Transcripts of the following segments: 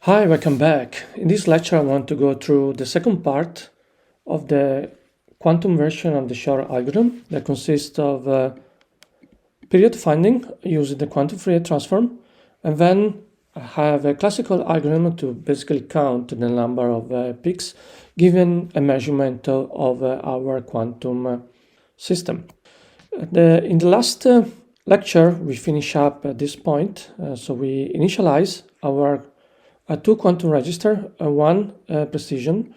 Hi, welcome back. In this lecture, I want to go through the second part of the quantum version of the Shor algorithm that consists of period finding using the quantum Fourier transform, and then I have a classical algorithm to basically count the number of peaks given a measurement of our quantum system. In the last lecture, we finish up at this point. So we initialize our two quantum register, one precision,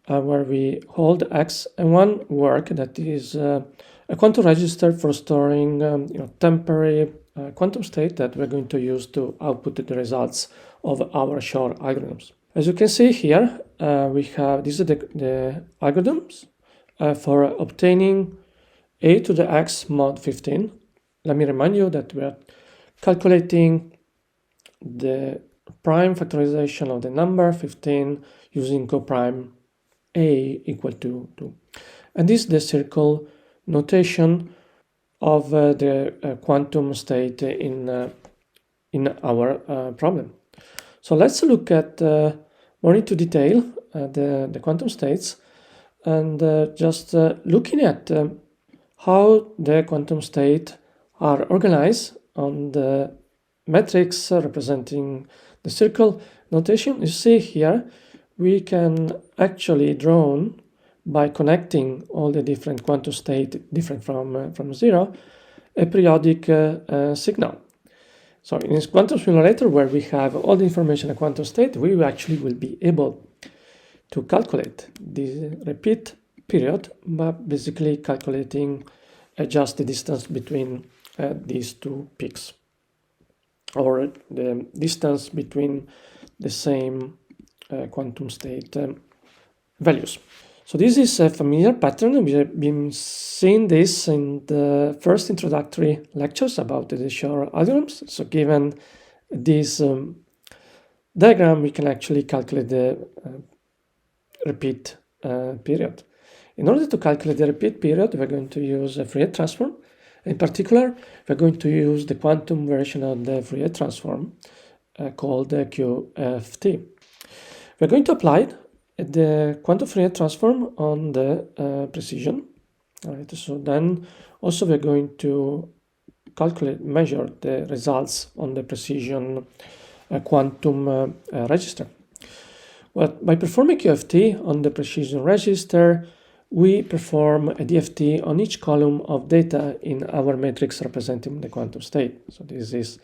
where we hold X, and one work that is a quantum register for storing temporary quantum state that we're going to use to output the results of our Shor algorithms. As you can see here, we have these are the algorithms for obtaining a to the x mod 15. Let me remind you that we are calculating the prime factorization of the number 15 using coprime a equal to 2. And this is the circle notation of the quantum state in our problem. So let's look at more into detail the quantum states, and just looking at how the quantum state are organized on the matrix representing the circle notation. You see here we can actually draw by connecting all the different quantum state different from zero a periodic signal. So in this quantum simulator where we have all the information in quantum state, we actually will be able to calculate the repeat period by basically calculating just the distance between these two peaks, or the distance between the same quantum state values. So this is a familiar pattern. We have been seeing this in the first introductory lectures about the Shor algorithms. So given this diagram, we can actually calculate the repeat period. In order to calculate the repeat period, we're going to use a Fourier transform. In particular, we're going to use the quantum version of the Fourier transform called the QFT. We're going to apply the quantum Fourier transform on the precision. All right, so then also we're going to measure the results on the precision quantum register. Well, by performing QFT on the precision register, we perform a DFT on each column of data in our matrix representing the quantum state. So this is,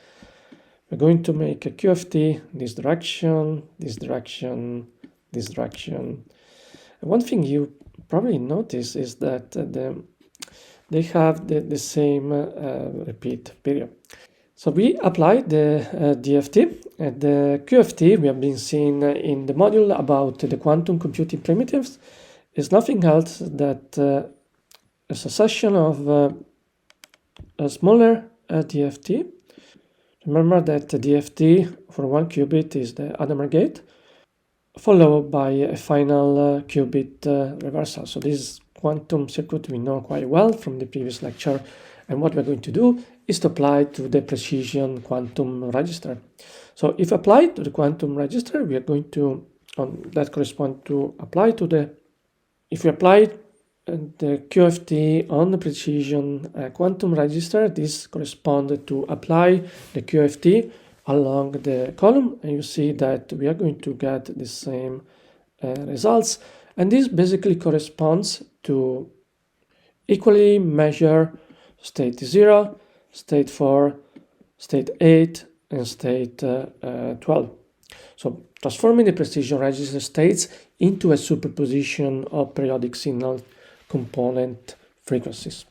we're going to make a QFT, this direction, this direction, this direction. And one thing you probably notice is that they have the same repeat period. So we apply the DFT. And the QFT we have been seeing in the module about the quantum computing primitives is nothing else that a succession of a smaller DFT. Remember that the DFT for one qubit is the Hadamard gate, followed by a final qubit reversal. So this quantum circuit we know quite well from the previous lecture, and what we're going to do is to apply to the precision quantum register. So if applied to the quantum register, we are going to, that correspond to apply to the, if we apply the QFT on the precision quantum register, this corresponds to apply the QFT along the column, and you see that we are going to get the same results. And this basically corresponds to equally measure state 0, state 4, state 8, and state 12. So transforming the precision register states into a superposition of periodic signal component frequencies.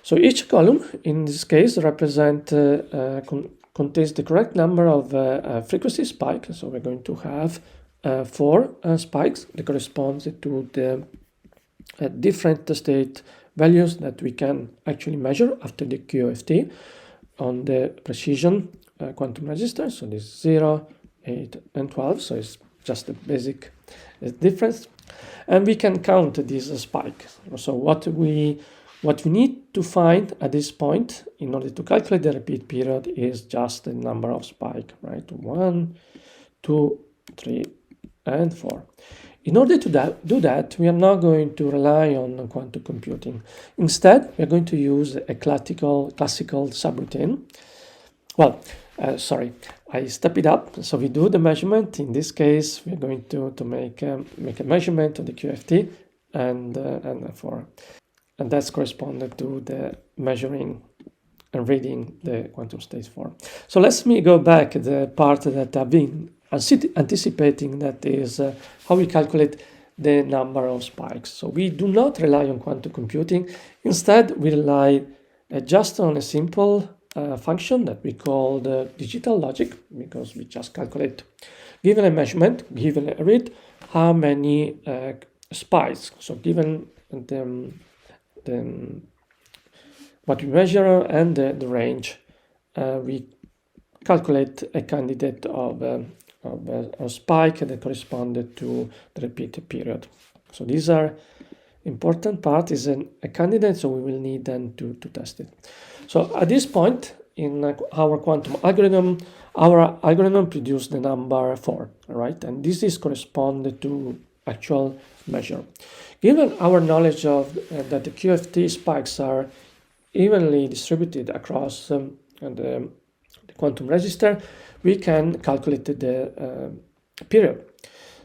So each column in this case contains the correct number of frequency spikes. So we're going to have 4 spikes that corresponds to the different state values that we can actually measure after the QFT on the precision quantum register. So this is 0, 8, and 12. So it's just a basic difference. And we can count this spike. So what we need to find at this point in order to calculate the repeat period is just the number of spike, right? 1, 2, 3, and 4. In order to do that, we are not going to rely on quantum computing. Instead, we are going to use a classical subroutine. Well, sorry, I step it up. So we do the measurement. In this case, we're going to make a measurement of the QFT and that's corresponded to the measuring and reading the quantum state for. So let me go back to the part that I've been anticipating, that is how we calculate the number of spikes. So we do not rely on quantum computing. Instead, we rely just on a simple function that we call the digital logic, because we just calculate, given a measurement, given a read, how many spikes. So given what we measure and the range, we calculate a candidate of a spike that corresponded to the repeat period. So these are important part, is a candidate, so we will need then to test it. So at this point in our quantum algorithm, our algorithm produced the number 4, right? And this is corresponded to actual measure. Given our knowledge of that the QFT spikes are evenly distributed across the quantum register, we can calculate the period.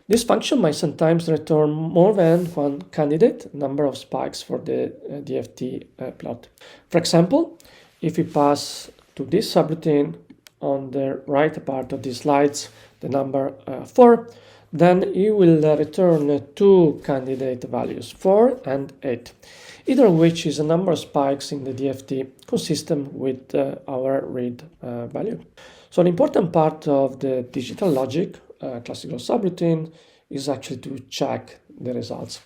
This function might sometimes return more than one candidate number of spikes for the DFT plot. For example, if we pass to this subroutine on the right part of the slides the number 4, then it will return two candidate values, 4 and 8, either of which is a number of spikes in the DFT consistent with our read value. So an important part of the digital logic classical subroutine is actually to check the results.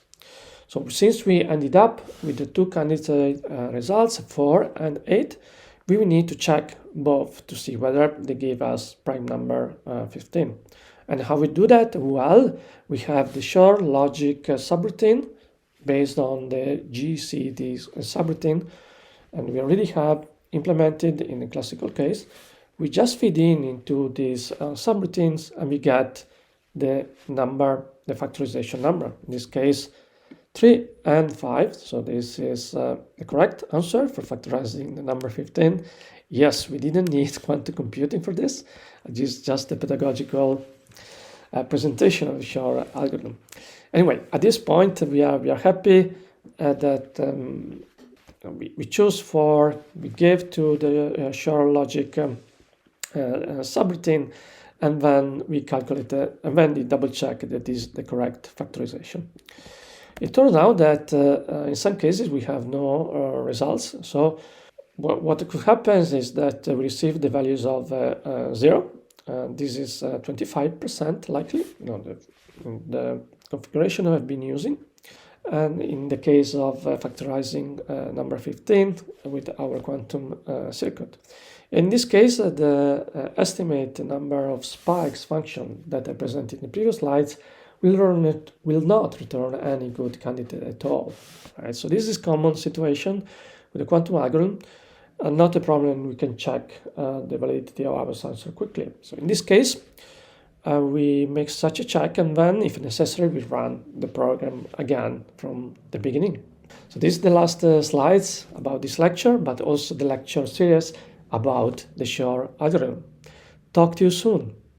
So since we ended up with the two candidate results, 4 and 8, we will need to check both to see whether they give us prime number 15. And how we do that? Well, we have the Shor logic subroutine based on the GCD subroutine, and we already have implemented in the classical case. We just feed into these subroutines and we get the number, the factorization number, in this case 3 and 5. So this is the correct answer for factorizing the number 15. Yes, we didn't need quantum computing for this. This is just a pedagogical presentation of the Shor algorithm. Anyway, at this point we are happy that we choose for, we gave to the Shor logic subroutine, and then we calculate and then we double check that is the correct factorization. It turns out that in some cases we have no results. So what could happen is that we receive the values of 0. This is 25% likely, the configuration I've been using. And in the case of factorizing number 15 with our quantum circuit. In this case, the estimate number of spikes function that I presented in the previous slides will not return any good candidate at all. Right? So this is common situation with the quantum algorithm, and not a problem. We can check the validity of our answer quickly. So in this case, we make such a check, and then, if necessary, we run the program again from the beginning. So this is the last slides about this lecture, but also the lecture series about the Shor algorithm. Talk to you soon.